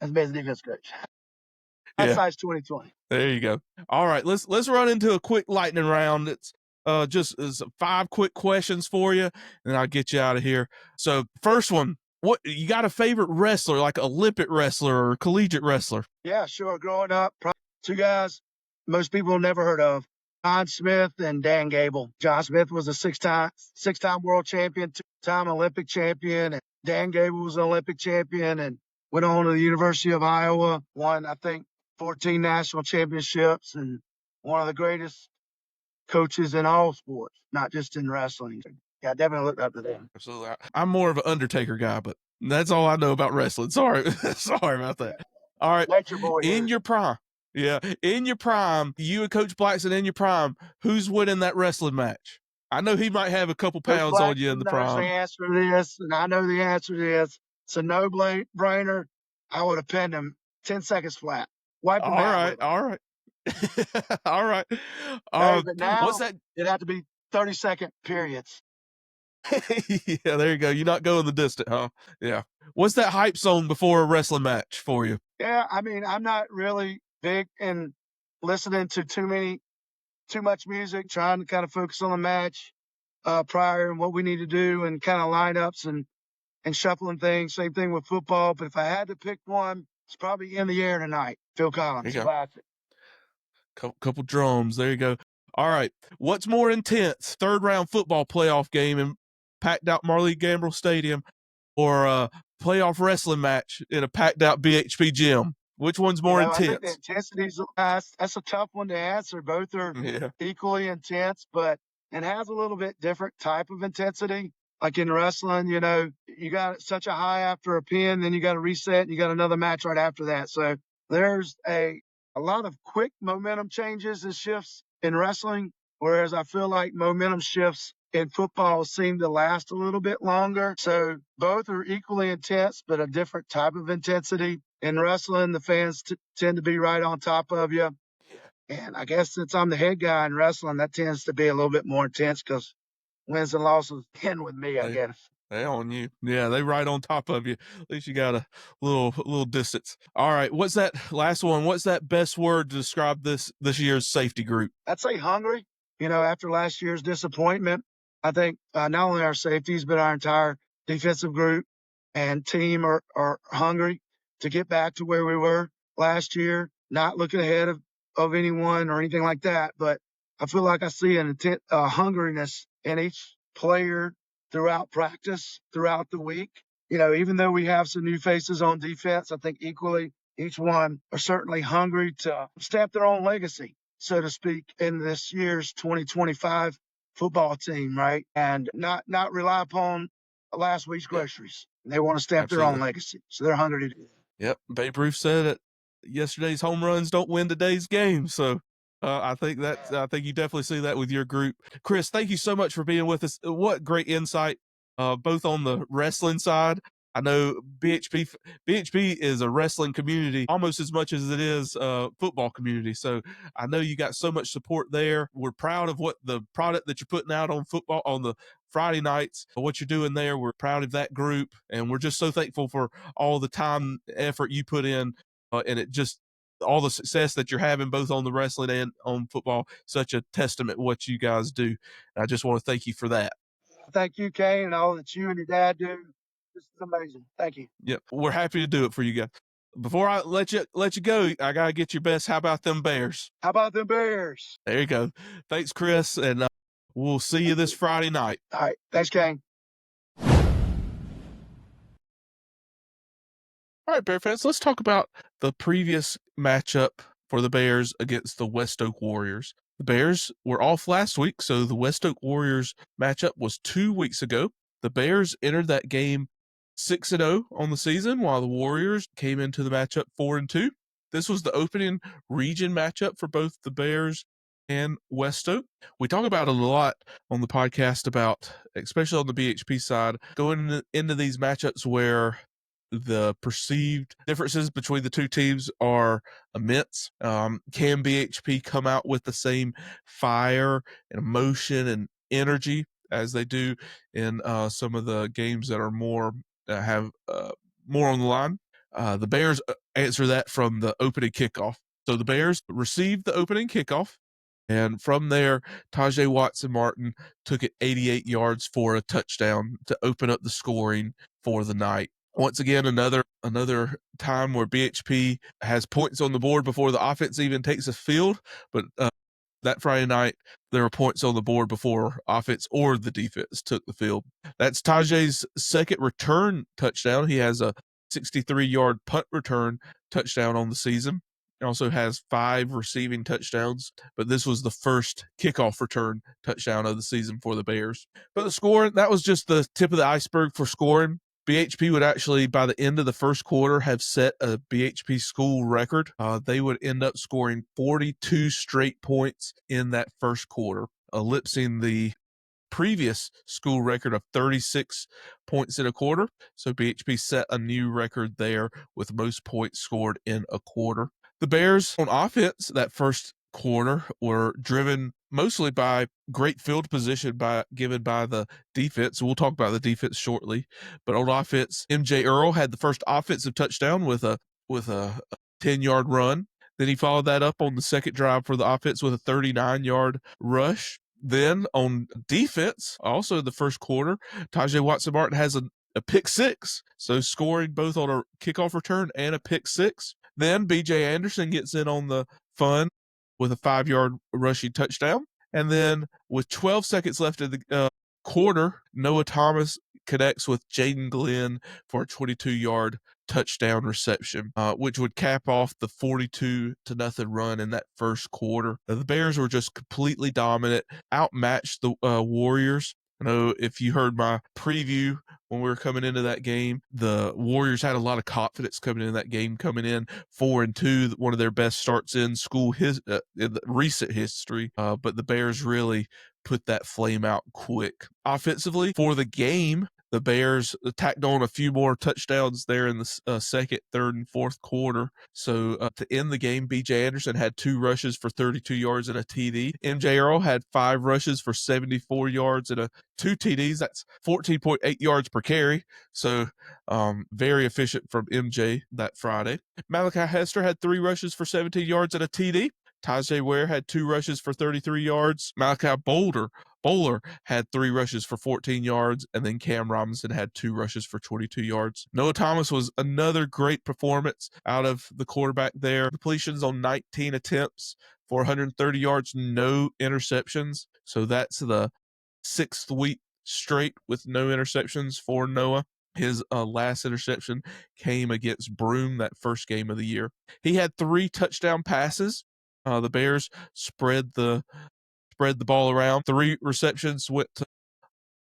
That's best defense coach. Yeah. Size 2020. There you go. All right, let's run into a quick lightning round. It's just 5 quick questions for you, and I'll get you out of here. So first one, what you got a favorite wrestler, like Olympic wrestler or collegiate wrestler? Yeah, sure. Growing up, two guys most people never heard of: John Smith and Dan Gable. John Smith was a six-time world champion, 2-time Olympic champion, and Dan Gable was an Olympic champion and went on to the University of Iowa, won, I think, 14 national championships, and one of the greatest coaches in all sports, not just in wrestling. Yeah, I definitely looked up to them. Absolutely. I'm more of an Undertaker guy, but that's all I know about wrestling. Sorry. Sorry about that. All right. Nature boy. In your prime. Yeah. In your prime, you and Coach Blackson in your prime, who's winning that wrestling match? I know he might have a couple pounds on you in the prime. The answer to this, and I know the answer to this. It's a no-brainer. I would have pinned him 10 seconds flat. Wipe him out. All right. All right. But now what's that? It'd have to be 30-second periods. Yeah, there you go. You're not going the distance, huh? Yeah. What's that hype song before a wrestling match for you? Yeah, I mean, I'm not really big in listening to too much music, trying to kind of focus on the match prior and what we need to do and kind of lineups and shuffling things. Same thing with football. But if I had to pick one, it's probably In the Air Tonight. Phil Collins. Classic. Couple drums. There you go. All right. What's more intense, third round football playoff game in packed out Marley Gamble Stadium or a playoff wrestling match in a packed out BHP gym? Which one's more intense? I think the intensity's that's a tough one to answer. Both are equally intense, but it has a little bit different type of intensity. Like in wrestling, you got such a high after a pin, then you got to reset and you got another match right after that. So there's a lot of quick momentum changes and shifts in wrestling, whereas I feel like momentum shifts in football seem to last a little bit longer. So both are equally intense, but a different type of intensity. In wrestling, the fans tend to be right on top of you. And I guess since I'm the head guy in wrestling, that tends to be a little bit more intense because wins and losses end with me, I guess. They on you. Yeah, they right on top of you. At least you got a little distance. All right, what's that last one? What's that best word to describe this year's safety group? I'd say hungry. After last year's disappointment, I think not only our safeties, but our entire defensive group and team are hungry to get back to where we were last year, not looking ahead of anyone or anything like that. But I feel like I see an hungriness in each player throughout practice, throughout the week. Even though we have some new faces on defense, I think equally each one are certainly hungry to stamp their own legacy, so to speak, in this year's 2025 football team, right? And not rely upon last week's groceries. They want to stamp their own legacy, so they're hungry to do that. Yep, Babe Ruth said it. Yesterday's home runs don't win today's game, so I think you definitely see that with your group. Chris, thank you so much for being with us. What great insight, both on the wrestling side. I know BHP is a wrestling community almost as much as it is a football community. So I know you got so much support there. We're proud of what the product that you're putting out on football on the Friday nights, what you're doing there. We're proud of that group, and we're just so thankful for all the time, effort you put in, and it just all the success that you're having both on the wrestling and on football. Such a testament what you guys do. I just want to thank you for that. Thank you, Kayne, and all that you and your dad do. This is amazing. Thank you. Yep, we're happy to do it for you guys. Before I let you go, I gotta get your best. How about them Bears? How about them Bears? There you go. Thanks, Chris, and we'll see you this Friday night. All right. Thanks, Kayne. All right, Bear fans, let's talk about the previous matchup for the Bears against the West Oak Warriors. The Bears were off last week, so the West Oak Warriors matchup was 2 weeks ago. The Bears entered that game 6-0 on the season, while the Warriors came into the matchup 4-2. This was the opening region matchup for both the Bears and West Oak. We talk about it a lot on the podcast about, especially on the BHP side, going into these matchups where the perceived differences between the two teams are immense. Can BHP come out with the same fire and emotion and energy as they do in some of the games that are more have more on the line? The Bears answer that from the opening kickoff. So the Bears received the opening kickoff, and from there, Tajay Watson-Martin took it 88 yards for a touchdown to open up the scoring for the night. Once again, another time where BHP has points on the board before the offense even takes a field. But that Friday night, there were points on the board before offense or the defense took the field. That's Tajay's second return touchdown. He has a 63-yard punt return touchdown on the season. He also has 5 receiving touchdowns, but this was the first kickoff return touchdown of the season for the Bears. But the scoring, that was just the tip of the iceberg for scoring. BHP would actually, by the end of the first quarter, have set a BHP school record. They would end up scoring 42 straight points in that first quarter, eclipsing the previous school record of 36 points in a quarter. So BHP set a new record there with most points scored in a quarter. The Bears on offense that first quarter were driven mostly by great field position given by the defense. We'll talk about the defense shortly. But on offense, MJ Earl had the first offensive touchdown with a 10-yard run. Then he followed that up on the second drive for the offense with a 39-yard rush. Then on defense, also in the first quarter, Tajay Watson-Martin has a pick six, so scoring both on a kickoff return and a pick six. Then BJ Anderson gets in on the fun with a 5-yard rushing touchdown. And then with 12 seconds left in the quarter, Noah Thomas connects with Jaden Glenn for a 22-yard touchdown reception, which would cap off the 42-0 run in that first quarter. The Bears were just completely dominant, outmatched the Warriors. I know if you heard my preview when we were coming into that game, the Warriors had a lot of confidence coming into that game, coming in 4-2, one of their best starts in school in the recent history. But the Bears really put that flame out quick. Offensively, for the game, the Bears tacked on a few more touchdowns there in the second, third, and fourth quarter. So to end the game, B.J. Anderson had 2 rushes for 32 yards and a TD. M.J. Earl had 5 rushes for 74 yards and 2 TDs. That's 14.8 yards per carry. So very efficient from M.J. that Friday. Malachi Hester had 3 rushes for 17 yards and a TD. Tajay Ware had 2 rushes for 33 yards. Malachi Bowler had 3 rushes for 14 yards, and then Cam Robinson had 2 rushes for 22 yards. Noah Thomas was another great performance out of the quarterback there. Completions on 19 attempts for 130 yards, no interceptions. So that's the 6th week straight with no interceptions for Noah. His last interception came against Broome that first game of the year. He had 3 touchdown passes. The Bears spread the ball around. 3 receptions went to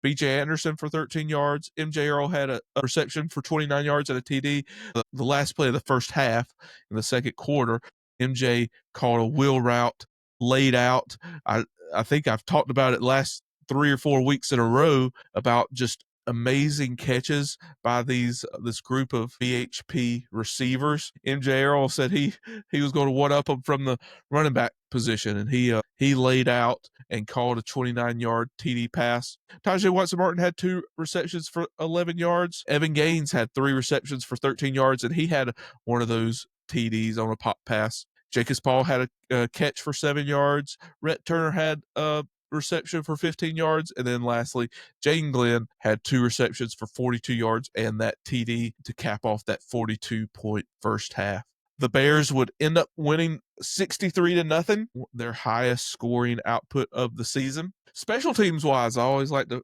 B.J. Anderson for 13 yards. M.J. Earl had a reception for 29 yards and a TD. The last play of the first half in the second quarter, M.J. called a wheel route, laid out. I think I've talked about it last 3 or 4 weeks in a row about just amazing catches by this group of BHP receivers. MJ Earl said he was going to one up them from the running back position, and he laid out and called a 29-yard TD pass. Tajay Watson-Martin had 2 receptions for 11 yards. Evan Gaines had 3 receptions for 13 yards, and he had one of those TDs on a pop pass. Jacobs Paul had a catch for 7 yards. Rhett Turner had a reception for 15 yards. And then lastly, Jaden Glenn had 2 receptions for 42 yards and that TD to cap off that 42-point first half. The Bears would end up winning 63-0, their highest scoring output of the season. Special teams wise, I always like to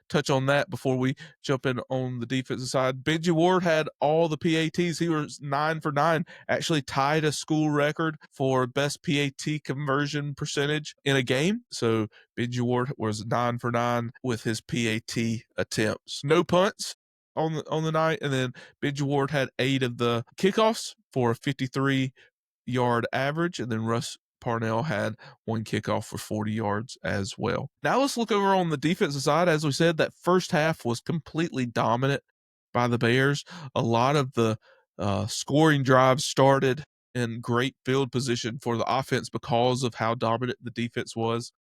touch on that before we jump in on the defensive side. Benji Ward had all the PATs. He was 9 for 9, actually tied a school record for best PAT conversion percentage in a game. So Benji Ward was 9 for 9 with his PAT attempts. No punts on the night, and then Benji Ward had 8 of the kickoffs for a 53-yard average, and then Russ Parnell had 1 kickoff for 40 yards as well. Now let's look over on the defensive side. As we said, that first half was completely dominant by the Bears. A lot of the scoring drives started in great field position for the offense because of how dominant the defense was.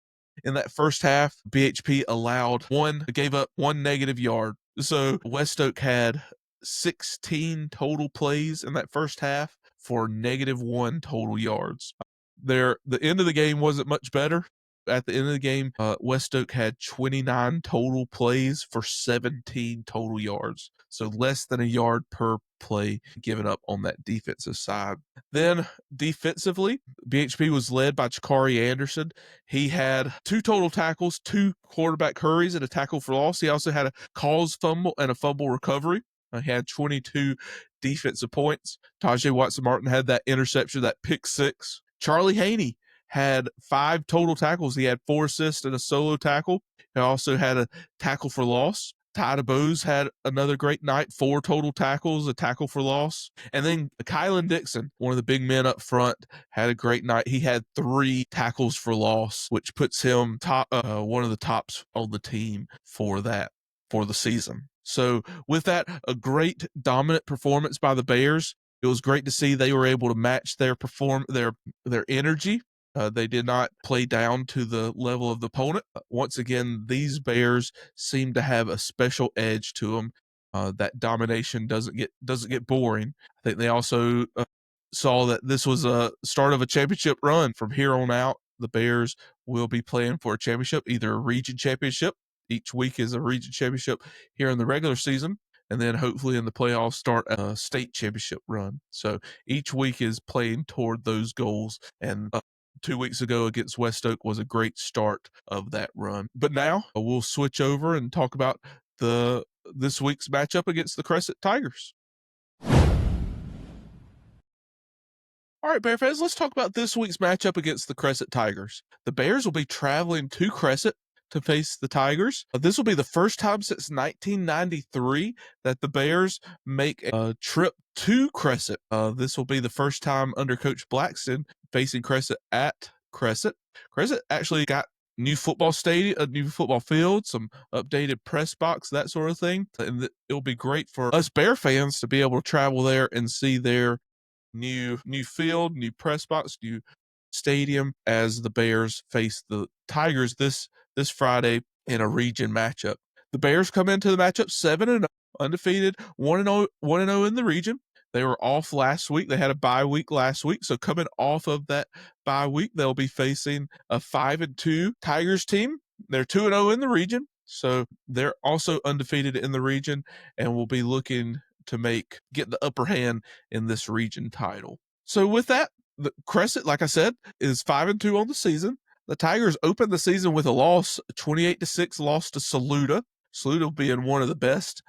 In that first half, BHP gave up 1 negative yard. So West Oak had 16 total plays in that first half for -1 total yards. The end of the game wasn't much better. At the end of the game, West Oak had 29 total plays for 17 total yards. So less than a yard per play given up on that defensive side. Then defensively, BHP was led by Chikari Anderson. He had 2 total tackles, 2 quarterback hurries, and a tackle for loss. He also had a caused fumble and a fumble recovery. He had 22 defensive points. Tajay Watson-Martin had that interception, that pick 6. Charlie Haney had 5 total tackles. He had 4 assists and a solo tackle. He also had a tackle for loss. Ty DeBose had another great night, 4 total tackles, a tackle for loss. And then Kylan Dixon, one of the big men up front, had a great night. He had 3 tackles for loss, which puts him one of the tops on the team for the season. So with that, a great dominant performance by the Bears. It was great to see they were able to match their energy. They did not play down to the level of the opponent. Once again, these Bears seem to have a special edge to them. That domination doesn't get boring. I think they also saw that this was a start of a championship run. From here on out, the Bears will be playing for a championship, either a region championship. Each week is a region championship here in the regular season. And then hopefully in the playoffs start a state championship run. So each week is playing toward those goals. And 2 weeks ago against West Oak was a great start of that run. But now we'll switch over and talk about this week's matchup against the Crescent Tigers. All right, Bear fans, let's talk about this week's matchup against the Crescent Tigers. The Bears will be traveling to Crescent to face the Tigers. This will be the first time since 1993 that the Bears make a trip to Crescent. This will be the first time under Coach Blackston facing Crescent at Crescent. Crescent actually got new football stadium, a new football field, some updated press box, that sort of thing. And it'll be great for us Bear fans to be able to travel there and see their new field, new press box, new stadium as the Bears face the Tigers this Friday in a region matchup. The Bears come into the matchup 7-0, undefeated, 1-0 in the region. They were off last week. They had a bye week last week. So coming off of that bye week, they'll be facing a 5-2 Tigers team. They're 2-0 in the region. So they're also undefeated in the region and will be looking to get the upper hand in this region title. So with that, the Crescent, like I said, is 5-2 on the season. The Tigers opened the season with a loss, 28-6 loss to Saluda. Saluda being one of the best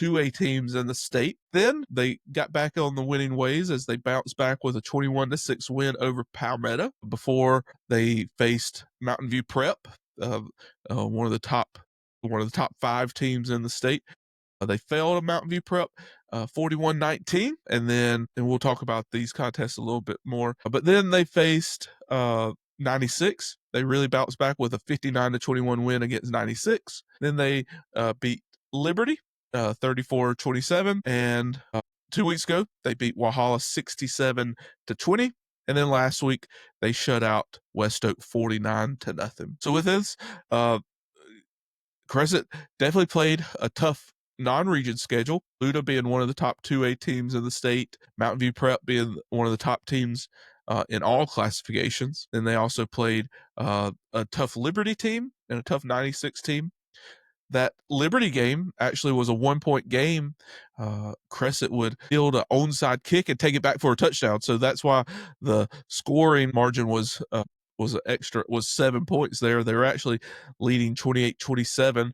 2A teams in the state. Then they got back on the winning ways as they bounced back with a 21-6 win over Palmetto before they faced Mountain View Prep, one of the top 5 teams in the state. They fell to Mountain View Prep 41-19, and we'll talk about these contests a little bit more. But then they faced 96. They really bounced back with a 59-21 win against 96. Then they beat Liberty 34-27, and 2 weeks ago they beat Walhalla 67-20, and then last week they shut out West Oak 49-0. So with this, Crescent definitely played a tough non-region schedule. Luda being one of the top 2A teams in the state, Mountain View Prep being one of the top teams in all classifications. And they also played a tough Liberty team and a tough 96 team. That Liberty game actually was a 1-point game. Crescent would field an onside kick and take it back for a touchdown. So that's why the scoring margin was 7 points there. They were actually leading 28-27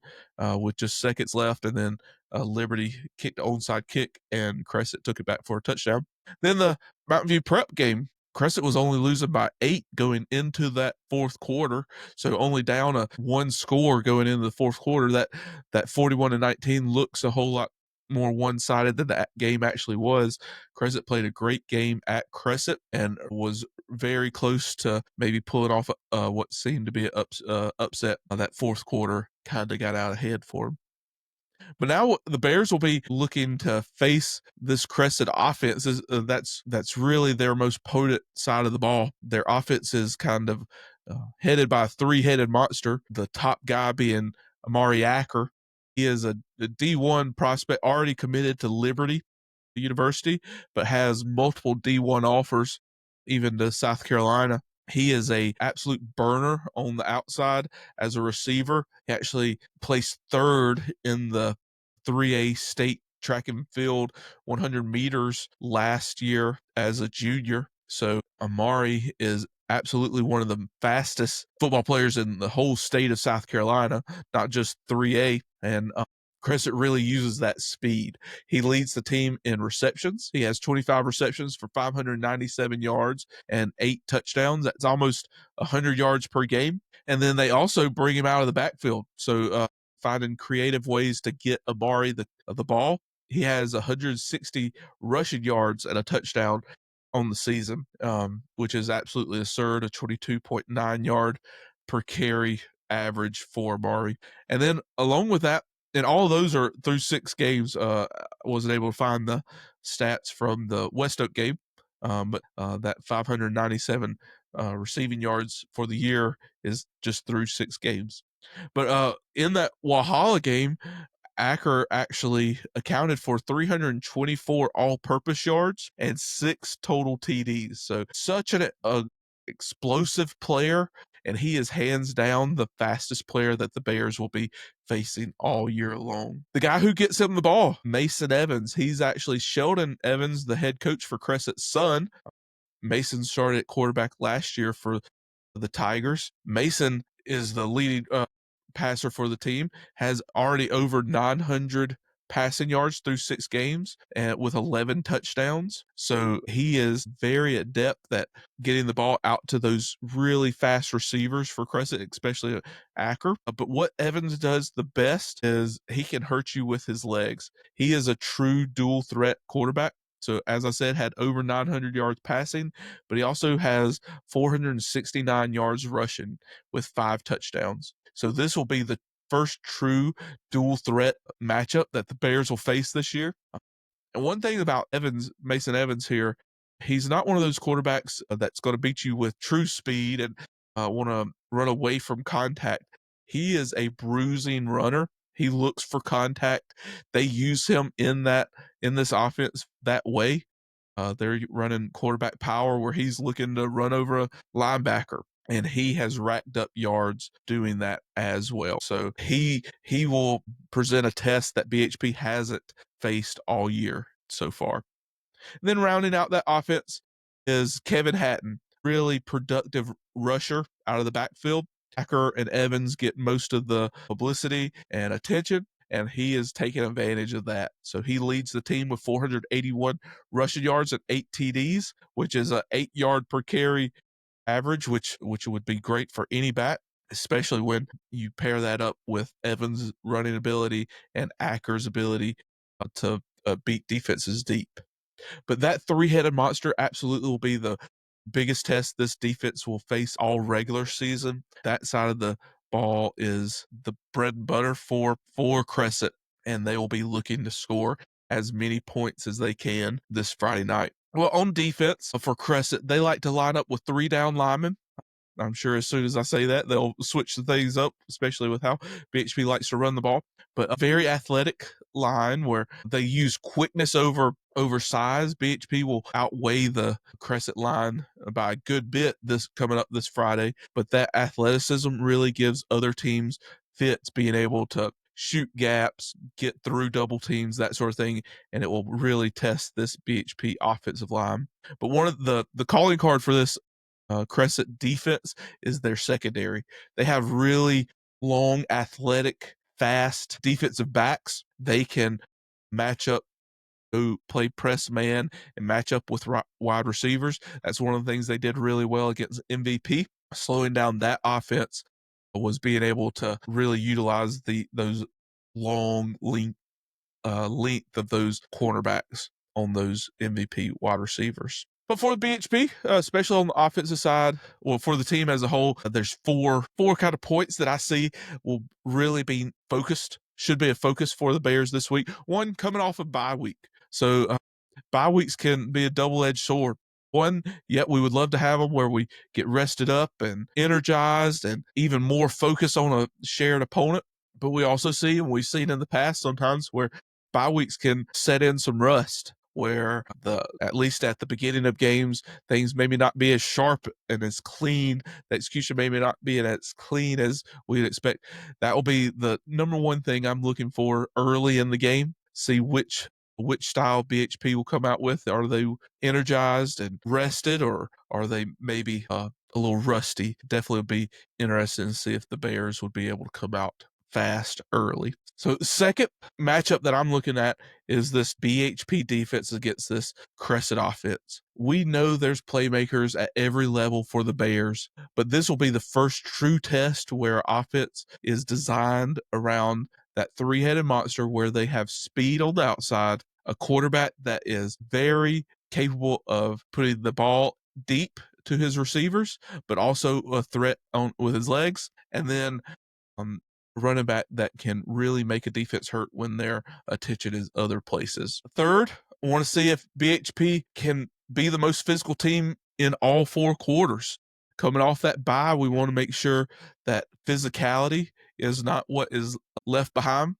with just seconds left, and then Liberty kicked the onside kick and Crescent took it back for a touchdown. Then the Mountain View Prep game, Crescent was only losing by 8 going into that fourth quarter, so only down a 1 score going into the fourth quarter. That 41-19 looks a whole lot more one-sided than that game actually was. Crescent played a great game at Crescent and was very close to maybe pulling off what seemed to be an upset. That fourth quarter kind of got out ahead for them. But now the Bears will be looking to face this Crescent offense. That's really their most potent side of the ball. Their offense is kind of headed by a 3-headed monster, the top guy being Amari Acker. He is a D1 prospect already committed to Liberty University, but has multiple D1 offers, even to South Carolina. He is a absolute burner on the outside as a receiver. He actually placed 3rd in the 3A state track and field 100 meters last year as a junior. So Amari is absolutely one of the fastest football players in the whole state of South Carolina, not just 3A. And Crescent really uses that speed. He leads the team in receptions. He has 25 receptions for 597 yards and 8 touchdowns. That's almost 100 yards per game. And then they also bring him out of the backfield. So finding creative ways to get Amari the ball. He has 160 rushing yards and a touchdown on the season, which is absolutely absurd, a 22.9 yard per carry average for Amari. And then along with that, and all of those are through 6 games. Wasn't able to find the stats from the West Oak game, but that 597 receiving yards for the year is just through 6 games. But in that Walhalla game, Acker actually accounted for 324 all-purpose yards and 6 total TDs. So such an explosive player, and he is hands down the fastest player that the Bears will be facing all year long. The guy who gets him the ball, Mason Evans. He's actually Sheldon Evans, the head coach for Crescent's son. Mason started at quarterback last year for the Tigers. Mason is the leading passer for the team, has already over 900 passing yards through 6 games and with 11 touchdowns. So he is very adept at getting the ball out to those really fast receivers for Crescent, especially Acker. But what Evans does the best is he can hurt you with his legs. He is a true dual threat quarterback. So as I said, had over 900 yards passing, but he also has 469 yards rushing with 5 touchdowns. So this will be the first true dual threat matchup that the Bears will face this year. And one thing about Mason Evans here, he's not one of those quarterbacks that's going to beat you with true speed and want to run away from contact. He is a bruising runner. He looks for contact. They use him in this offense that way. They're running quarterback power where he's looking to run over a linebacker, and he has racked up yards doing that as well. So he will present a test that BHP hasn't faced all year so far. And then rounding out that offense is Kevin Hatton, really productive rusher out of the backfield. Acker and Evans get most of the publicity and attention, and he is taking advantage of that. So he leads the team with 481 rushing yards and 8 TDs, which is a 8 yard per carry average, which would be great for any back, especially when you pair that up with Evans' running ability and Acker's ability to beat defenses deep. But that 3-headed monster absolutely will be the biggest test this defense will face all regular season. That side of the ball is the bread and butter for Crescent. and they will be looking to score as many points as they can this Friday night. Well, on defense for Crescent, they like to line up with 3 down linemen. I'm sure as soon as I say that, they'll switch the things up, especially with how BHP likes to run the ball. But a very athletic line where they use quickness over size. BHP will outweigh the Crescent line by a good bit this coming up this Friday. But that athleticism really gives other teams fits, being able to shoot gaps, get through double teams, that sort of thing, and it will really test this BHP offensive line. But one of the calling card for this Crescent defense is their secondary. They have really long, athletic, fast defensive backs. They can match up, who play press man and match up with wide receivers. That's one of the things they did really well against MVP. Slowing down that offense was being able to really utilize those long length of those cornerbacks on those MVP wide receivers. But for the BHP, especially on the offensive side, well, for the team as a whole, there's four kind of points that I see will really be should be a focus for the Bears this week. One, coming off a bye week. So bye weeks can be a double-edged sword. One, yet we would love to have them where we get rested up and energized and even more focus on a shared opponent. But we also see, and we've seen in the past sometimes, where bye weeks can set in some rust, where at least at the beginning of games, things maybe not be as sharp and as clean. The execution maybe not be as clean as we'd expect. That will be the number one thing I'm looking for early in the game. See which style BHP will come out with. Are they energized and rested, or are they maybe a little rusty? Definitely would be interested to see if the Bears would be able to come out fast early. So the second matchup that I'm looking at is this BHP defense against this Crescent offense. We know there's playmakers at every level for the Bears, but this will be the first true test where offense is designed around that 3-headed monster, where they have speed on the outside, a quarterback that is very capable of putting the ball deep to his receivers, but also a threat with his legs, and then running back that can really make a defense hurt when their attention is other places. Third, I want to see if BHP can be the most physical team in all 4 quarters. Coming off that bye, we want to make sure that physicality is not what is left behind.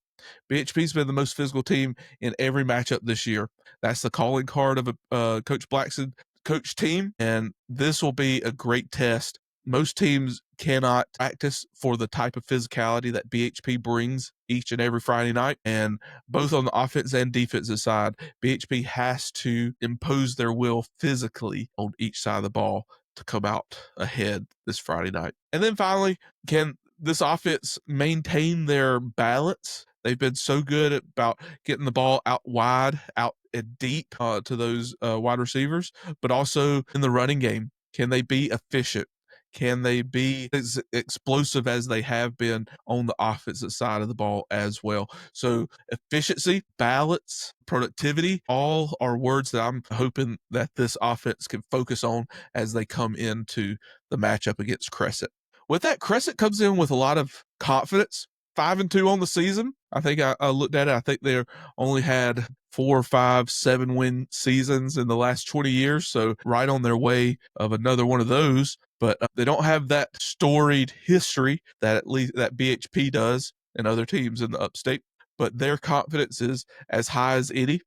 BHP's been the most physical team in every matchup this year. That's the calling card of Coach Blackson's coach team, and this will be a great test. Most teams cannot practice for the type of physicality that BHP brings each and every Friday night. And both on the offense and defensive side, BHP has to impose their will physically on each side of the ball to come out ahead this Friday night. And then finally, can this offense maintain their balance? They've been so good about getting the ball out wide, out and deep to those wide receivers, but also in the running game. Can they be efficient? Can they be as explosive as they have been on the offensive side of the ball as well? So efficiency, balance, productivity, all are words that I'm hoping that this offense can focus on as they come into the matchup against Crescent. With that, Crescent comes in with a lot of confidence. 5-2 on the season. I think I looked at it. I think they only had 4, 5, 7-win seasons in the last 20 years. So right on their way of another one of those. But they don't have that storied history that at least that BHP does and other teams in the upstate. But their confidence is as high as any,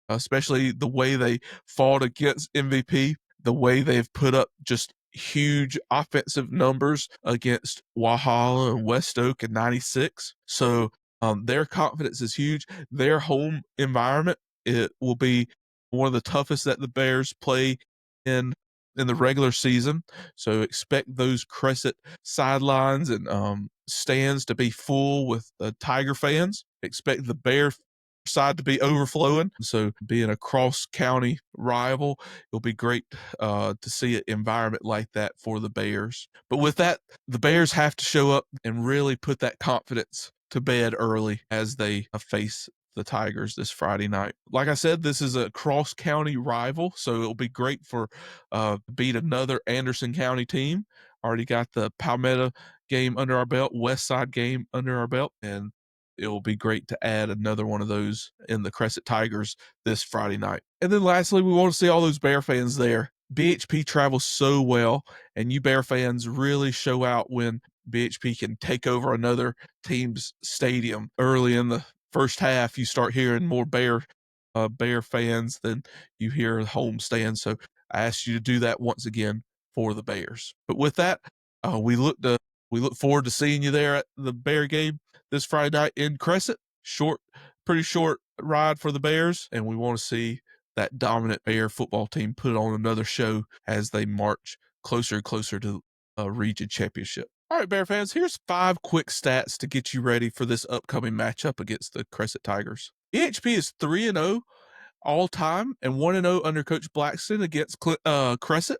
especially the way they fought against MVP, the way they've put up just huge offensive numbers against Walhalla and West Oak in 96. So their confidence is huge. Their home environment, it will be one of the toughest that the Bears play in the regular season. So expect those Crescent sidelines and stands to be full with Tiger fans. Expect the Bear side to be overflowing. So being a cross-county rival, it'll be great to see an environment like that for the Bears. But with that, the Bears have to show up and really put that confidence to bed early as they face the Tigers this Friday night. Like I said, this is a cross-county rival, so it'll be great for beat another Anderson County team. Already got the Palmetto game under our belt, West Side game under our belt, and it will be great to add another one of those in the Crescent Tigers this Friday night. And then lastly, we want to see all those Bear fans there. BHP travels so well, and you Bear fans really show out when BHP can take over another team's stadium. Early in the first half, you start hearing more Bear fans than you hear home stands. So I ask you to do that once again for the Bears. But with that, we look forward to seeing you there at the Bear game this Friday night in Crescent. Pretty short ride for the Bears, and we want to see that dominant Bear football team put on another show as they march closer and closer to a region championship. All right, Bear fans, here's 5 quick stats to get you ready for this upcoming matchup against the Crescent Tigers. BHP is 3-0 all time and 1-0 under Coach Blackston against Crescent.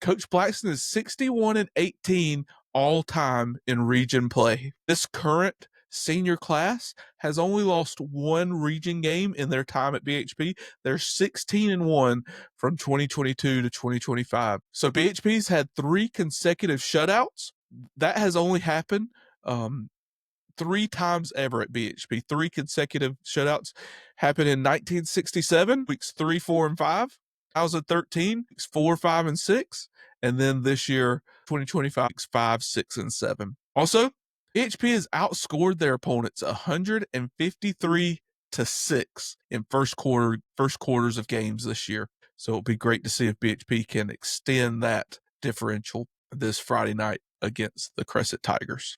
Coach Blackston is 61-18 all time in region play. This current senior class has only lost 1 region game in their time at BHP. They're 16-1 from 2022 to 2025. So BHP's had 3 consecutive shutouts. That has only happened 3 times ever at BHP. 3 consecutive shutouts happened in 1967, weeks 3, 4, and 5. 2013, weeks 4, 5, and 6. And then this year, 2025, weeks 5, 6, and 7. Also, BHP has outscored their opponents 153-6 in first quarters of games this year. So it'll be great to see if BHP can extend that differential this Friday night against the Crescent Tigers.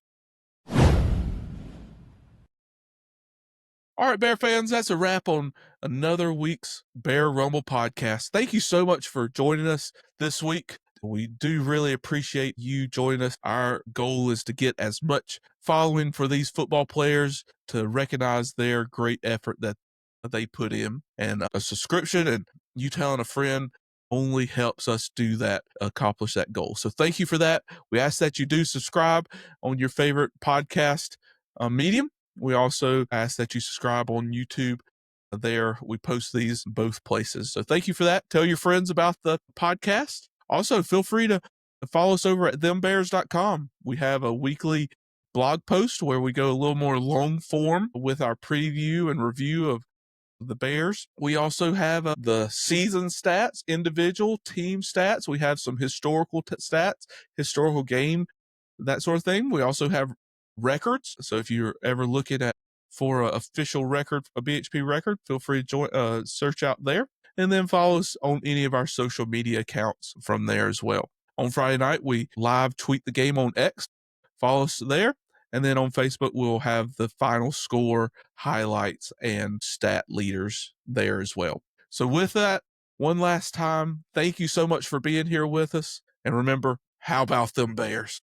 All right, Bear fans, that's a wrap on another week's Bear Rumble podcast. Thank you so much for joining us this week. We do really appreciate you joining us. Our goal is to get as much following for these football players to recognize their great effort that they put in. And a subscription and you telling a friend only helps us do that, accomplish that goal. So thank you for that. We ask that you do subscribe on your favorite podcast medium. We also ask that you subscribe on YouTube. There, we post these in both places. So thank you for that. Tell your friends about the podcast. Also, feel free to follow us over at thembears.com. We have a weekly blog post where we go a little more long form with our preview and review of the Bears. We also have the season stats, individual team stats. We have some historical stats, historical game, that sort of thing. We also have records. So if you're ever looking for an official record, a BHP record, feel free to search out there. And then follow us on any of our social media accounts from there as well. On Friday night, we live tweet the game on X. Follow us there. And then on Facebook, we'll have the final score, highlights, and stat leaders there as well. So with that, one last time, thank you so much for being here with us. And remember, how about them Bears?